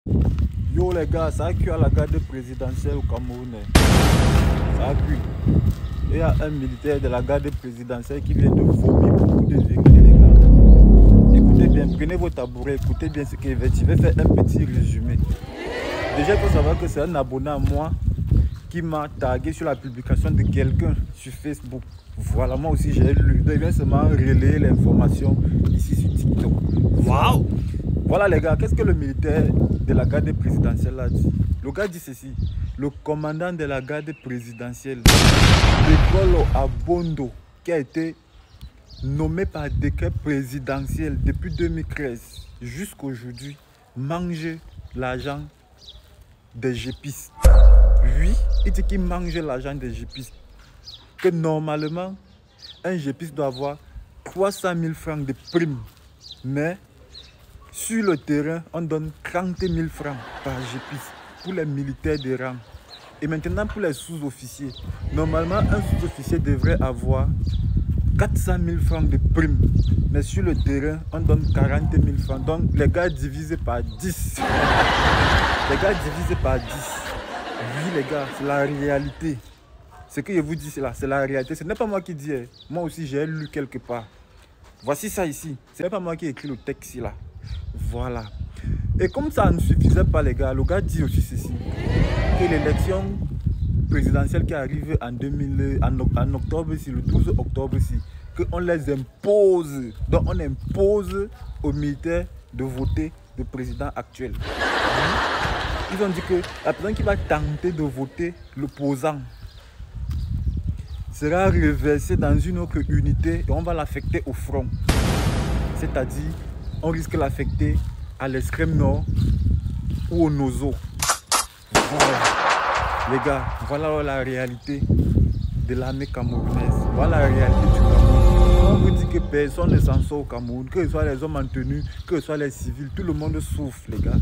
Yo les gars, ça a cuit à la garde présidentielle au Cameroun. Ça a cuit. Et il y a un militaire de la garde présidentielle qui vient de vomir beaucoup de vérités, les gars. Écoutez bien, prenez vos tabourets, écoutez bien ce qu'il va dire. Je vais faire un petit résumé. Déjà, il faut savoir que c'est un abonné à moi qui m'a tagué sur la publication de quelqu'un sur Facebook. Voilà, moi aussi j'ai lu. Donc, il vient seulement relayer l'information ici sur TikTok. Waouh! Voilà les gars, qu'est-ce que le militaire de la garde présidentielle a dit? Le gars dit ceci: le commandant de la garde présidentielle, Bekolo Abondo, qui a été nommé par décret présidentiel depuis 2013 jusqu'à aujourd'hui, mange l'argent des gépistes. Oui, il dit qu'il mange l'argent des gépistes. Que normalement, un gépiste doit avoir 300 000 francs de prime. Mais sur le terrain, on donne 30 000 francs par gépiste pour les militaires de rang. Et maintenant pour les sous-officiers. Normalement, un sous-officier devrait avoir 400 000 francs de prime. Mais sur le terrain, on donne 40 000 francs. Donc les gars divisés par 10. Les gars divisés par 10. Oui les gars, c'est la réalité. Ce que je vous dis, c'est la réalité. Ce n'est pas moi qui dis. Moi aussi, j'ai lu quelque part. Voici ça ici. Ce n'est pas moi qui ai écrit le texte ici là. Voilà. Et comme ça ne suffisait pas les gars, le gars dit aussi ceci. Que l'élection présidentielle qui arrive en octobre, le 12 octobre, qu'on les impose. Donc on impose aux militaires de voter le président actuel. Ils ont dit que la personne qui va tenter de voter l'opposant sera reversée dans une autre unité et on va l'affecter au front. C'est-à-dire, on risque de l'affecter à l'extrême nord ou au nozo. Voilà. Les gars, voilà la réalité de l'armée camerounaise. Voilà la réalité du Cameroun. On vous dit que personne ne s'en sort au Cameroun, que ce soit les hommes en tenue, que ce soit les civils, tout le monde souffre, les gars.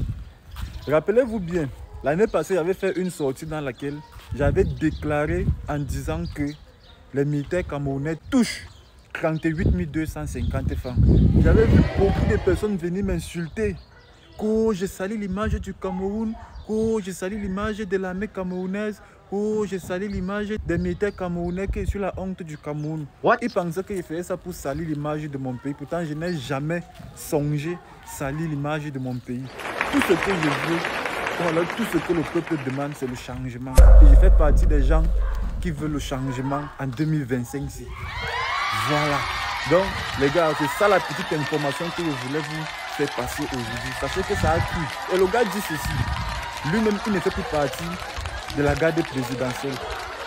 Rappelez-vous bien, l'année passée, j'avais fait une sortie dans laquelle j'avais déclaré en disant que les militaires camerounais touchent 38 250 francs. J'avais vu beaucoup de personnes venir m'insulter. Oh, je salue l'image du Cameroun. Oh, je salue l'image de l'armée camerounaise. Oh, je salue l'image des militaires camerounais qui est sur la honte du Cameroun. Ils pensaient que je faisais ça pour saluer l'image de mon pays. Pourtant, je n'ai jamais songé saluer l'image de mon pays. Tout ce que je veux, tout ce que le peuple demande, c'est le changement. Et je fais partie des gens qui veulent le changement en 2025 ici. Voilà. Donc, les gars, c'est ça la petite information que je voulais vous faire passer aujourd'hui. Sachez que ça a plu. Et le gars dit ceci. Lui-même, il ne fait plus partie de la garde présidentielle.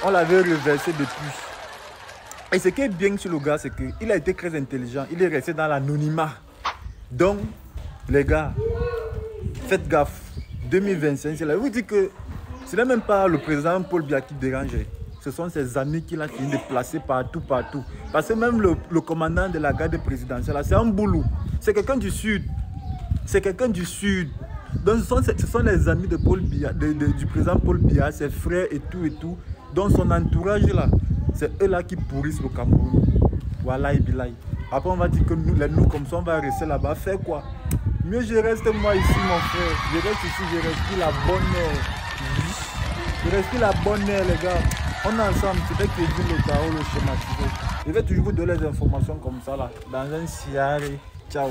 On l'avait reversé depuis. Et ce qui est bien sur le gars, c'est qu'il a été très intelligent. Il est resté dans l'anonymat. Donc, les gars, faites gaffe. 2025, c'est là. Je vous dis que ce n'est même pas le président Paul Biya qui dérange. Ce sont ses amis qu'il a fini de placer partout. Parce que même le commandant de la garde présidentielle, c'est un boulot. C'est quelqu'un du sud. C'est quelqu'un du sud. Donc ce sont les amis de Paul Biya, du président Paul Biya, ses frères et tout. Donc son entourage là, c'est eux là qui pourrissent le Cameroun. Voilà, Ibilaï. Après on va dire que nous comme ça, on va rester là-bas. Faire quoi? Mieux je reste moi ici mon frère. Je reste ici, je respire la bonne air. Je respire la bonne air les gars. On est ensemble, c'est vrai que je le tarot, le schématisé. Je vais toujours vous donner les informations comme ça là, dans un siaré. Ciao.